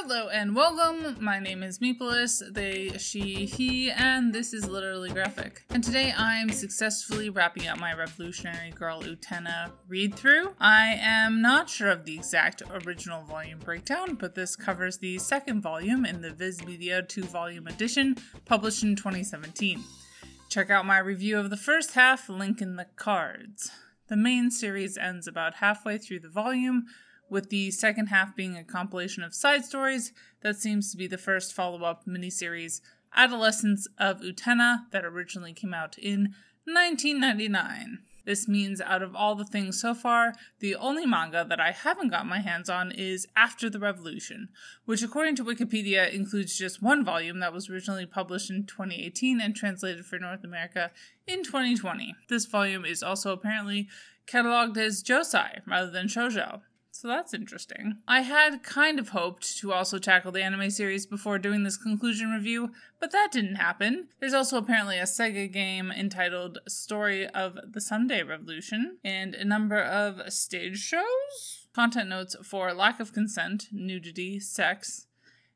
Hello and welcome, my name is Meepolis, they, she, he, and this is Literally Graphic. And today I'm successfully wrapping up my Revolutionary Girl Utena read-through. I am not sure of the exact original volume breakdown, but this covers the second volume in the Viz Media 2-volume edition, published in 2017. Check out my review of the first half, link in the cards. The main series ends about halfway through the volume, with the second half being a compilation of side stories that seems to be the first follow-up miniseries, Adolescence of Utena, that originally came out in 1999. This means out of all the things so far, the only manga that I haven't got my hands on is After the Revolution, which according to Wikipedia includes just one volume that was originally published in 2018 and translated for North America in 2020. This volume is also apparently cataloged as josei rather than shoujo. So that's interesting. I had kind of hoped to also tackle the anime series before doing this conclusion review, but that didn't happen. There's also apparently a Sega game entitled Story of the Sunday Revolution, and a number of stage shows, content notes for lack of consent, nudity, sex,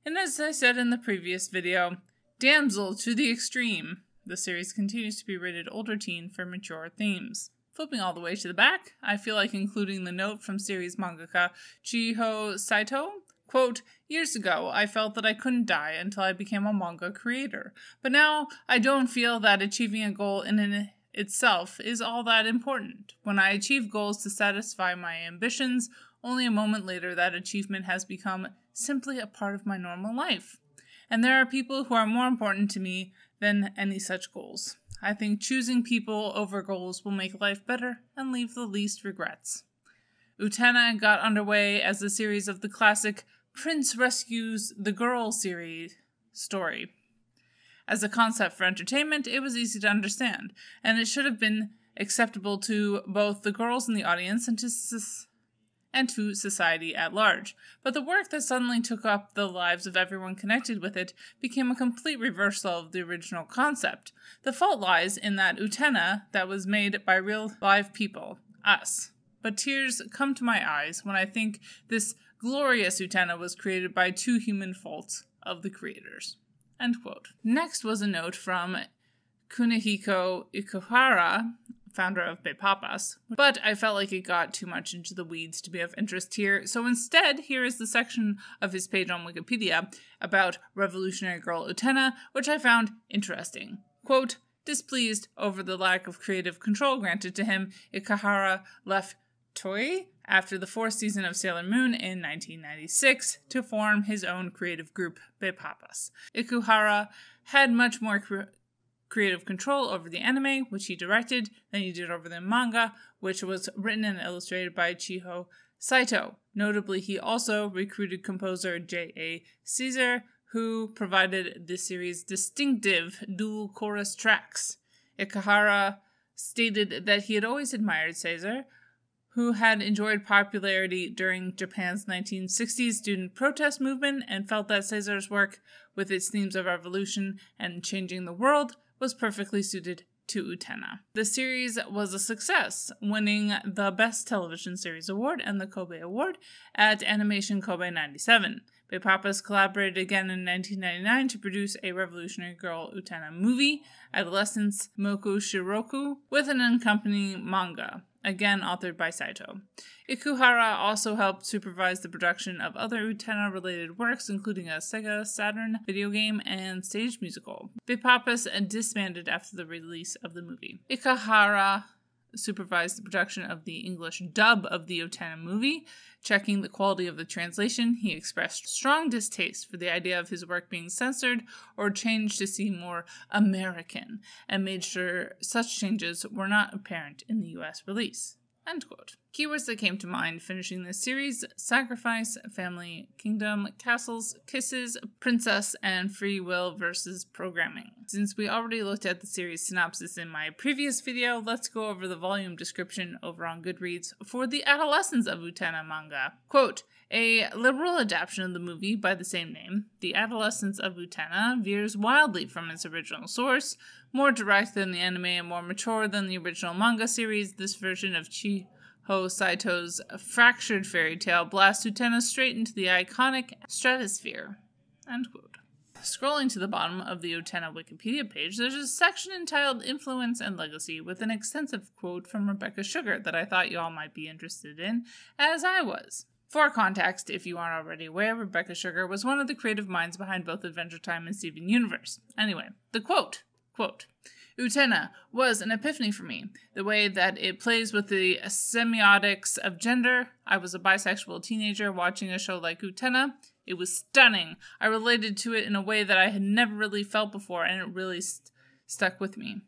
and as I said in the previous video, damsel to the extreme. The series continues to be rated older teen for mature themes. Flipping all the way to the back, I feel like including the note from series mangaka Chiho Saito. Quote, "Years ago, I felt that I couldn't die until I became a manga creator. But now, I don't feel that achieving a goal in itself is all that important. When I achieve goals to satisfy my ambitions, only a moment later that achievement has become simply a part of my normal life. And there are people who are more important to me than any such goals. I think choosing people over goals will make life better and leave the least regrets." Utena got underway as a series of the classic Prince Rescues the Girl series story. As a concept for entertainment, it was easy to understand, and it should have been acceptable to both the girls in the audience and to society at large. But the work that suddenly took up the lives of everyone connected with it became a complete reversal of the original concept. The fault lies in that Utena that was made by real live people, us. But tears come to my eyes when I think this glorious Utena was created by two human faults of the creators. End quote. Next was a note from Kunihiko Ikuhara, founder of Papas, but I felt like it got too much into the weeds to be of interest here, so instead, here is the section of his page on Wikipedia about Revolutionary Girl Utena, which I found interesting. Quote, "Displeased over the lack of creative control granted to him, Ikuhara left Toei after the fourth season of Sailor Moon in 1996 to form his own creative group, Papas. Ikuhara had much more creative control over the anime, which he directed, than he did over the manga, which was written and illustrated by Chiho Saito. Notably, he also recruited composer J.A. Caesar, who provided the series' distinctive dual chorus tracks. Ikuhara stated that he had always admired Caesar, who had enjoyed popularity during Japan's 1960s student protest movement, and felt that Caesar's work, with its themes of revolution and changing the world, was perfectly suited to Utena. The series was a success, winning the Best Television Series Award and the Kobe Award at Animation Kobe 97. Papas collaborated again in 1999 to produce a Revolutionary Girl Utena movie, Adolescence Moku Shiroku, with an accompanying manga, again authored by Saito. Ikuhara also helped supervise the production of other Utena-related works, including a Sega Saturn video game and stage musical. Papas disbanded after the release of the movie. Ikuhara supervised the production of the English dub of the Utena movie. Checking the quality of the translation, he expressed strong distaste for the idea of his work being censored or changed to seem more American, and made sure such changes were not apparent in the US release. End quote. Keywords that came to mind finishing this series: sacrifice, family, kingdom, castles, kisses, princess, and free will versus programming. Since we already looked at the series synopsis in my previous video, let's go over the volume description over on Goodreads for the Adolescence of Utena manga. Quote, "A liberal adaptation of the movie by the same name, The Adolescence of Utena veers wildly from its original source. More direct than the anime and more mature than the original manga series, this version of Chiho Saito's fractured fairy tale blasts Utena straight into the iconic stratosphere. End quote. Scrolling to the bottom of the Utena Wikipedia page, there's a section entitled Influence and Legacy with an extensive quote from Rebecca Sugar that I thought you all might be interested in, as I was. For context, if you aren't already aware, Rebecca Sugar was one of the creative minds behind both Adventure Time and Steven Universe. Anyway, the quote, Utena was an epiphany for me. The way that it plays with the semiotics of gender. I was a bisexual teenager watching a show like Utena. It was stunning. I related to it in a way that I had never really felt before, and it really stuck with me.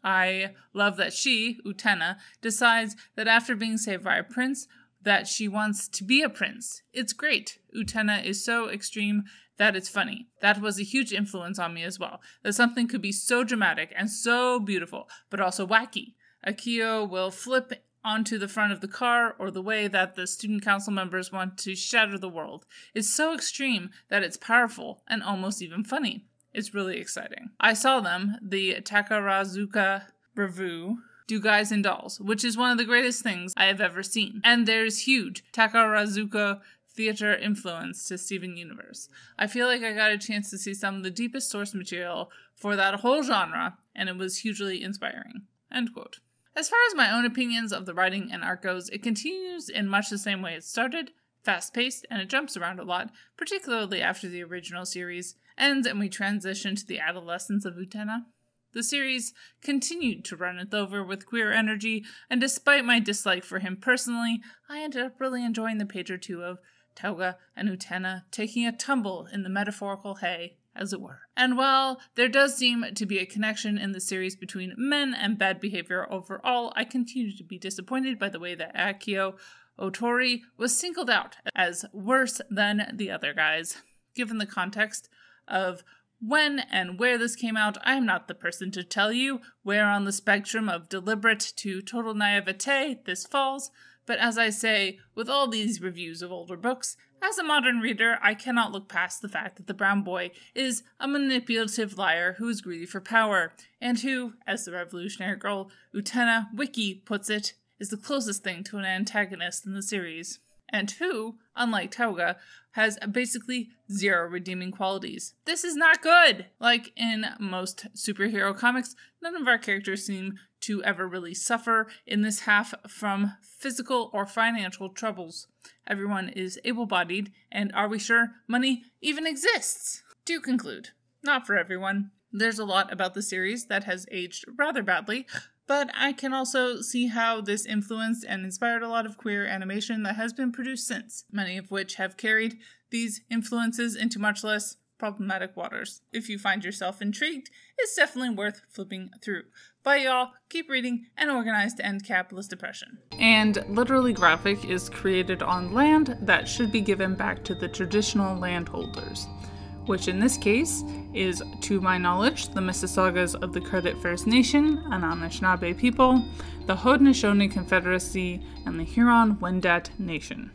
I love that she, Utena, decides that after being saved by a prince, that she wants to be a prince. It's great. Utena is so extreme that it's funny. That was a huge influence on me as well. That something could be so dramatic and so beautiful, but also wacky. A Chiho will flip onto the front of the car, or the way that the student council members want to shatter the world. It's so extreme that it's powerful and almost even funny. It's really exciting. I saw them, the Takarazuka Revue, do Guys and Dolls, which is one of the greatest things I have ever seen. And there's huge Takarazuka theater influence to Steven Universe. I feel like I got a chance to see some of the deepest source material for that whole genre, and it was hugely inspiring. End quote. As far as my own opinions of the writing and art goes, it continues in much the same way it started, fast-paced, and it jumps around a lot, particularly after the original series ends and we transition to the Adolescence of Utena. The series continued to run it over with queer energy, and despite my dislike for him personally, I ended up really enjoying the page or two of Tauga and Utena taking a tumble in the metaphorical hay, as it were. And while there does seem to be a connection in the series between men and bad behavior overall, I continue to be disappointed by the way that Akio Ohtori was singled out as worse than the other guys. Given the context of when and where this came out, I am not the person to tell you where on the spectrum of deliberate to total naivete this falls, but as I say, with all these reviews of older books, as a modern reader, I cannot look past the fact that the brown boy is a manipulative liar who is greedy for power, and who, as the revolutionary girl Utena Wiki puts it, is the closest thing to an antagonist in the series, and who, unlike Tauga, has basically zero redeeming qualities. This is not good! Like in most superhero comics, none of our characters seem to ever really suffer in this half from physical or financial troubles. Everyone is able-bodied, and are we sure money even exists? To conclude, not for everyone. There's a lot about the series that has aged rather badly, but I can also see how this influenced and inspired a lot of queer animation that has been produced since, many of which have carried these influences into much less problematic waters. If you find yourself intrigued, it's definitely worth flipping through. Bye y'all, keep reading and organize to end capitalist oppression. And Literally Graphic is created on land that should be given back to the traditional landholders, which in this case is, to my knowledge, the Mississaugas of the Credit First Nation, an Anishinaabe people, the Haudenosaunee Confederacy, and the Huron-Wendat Nation.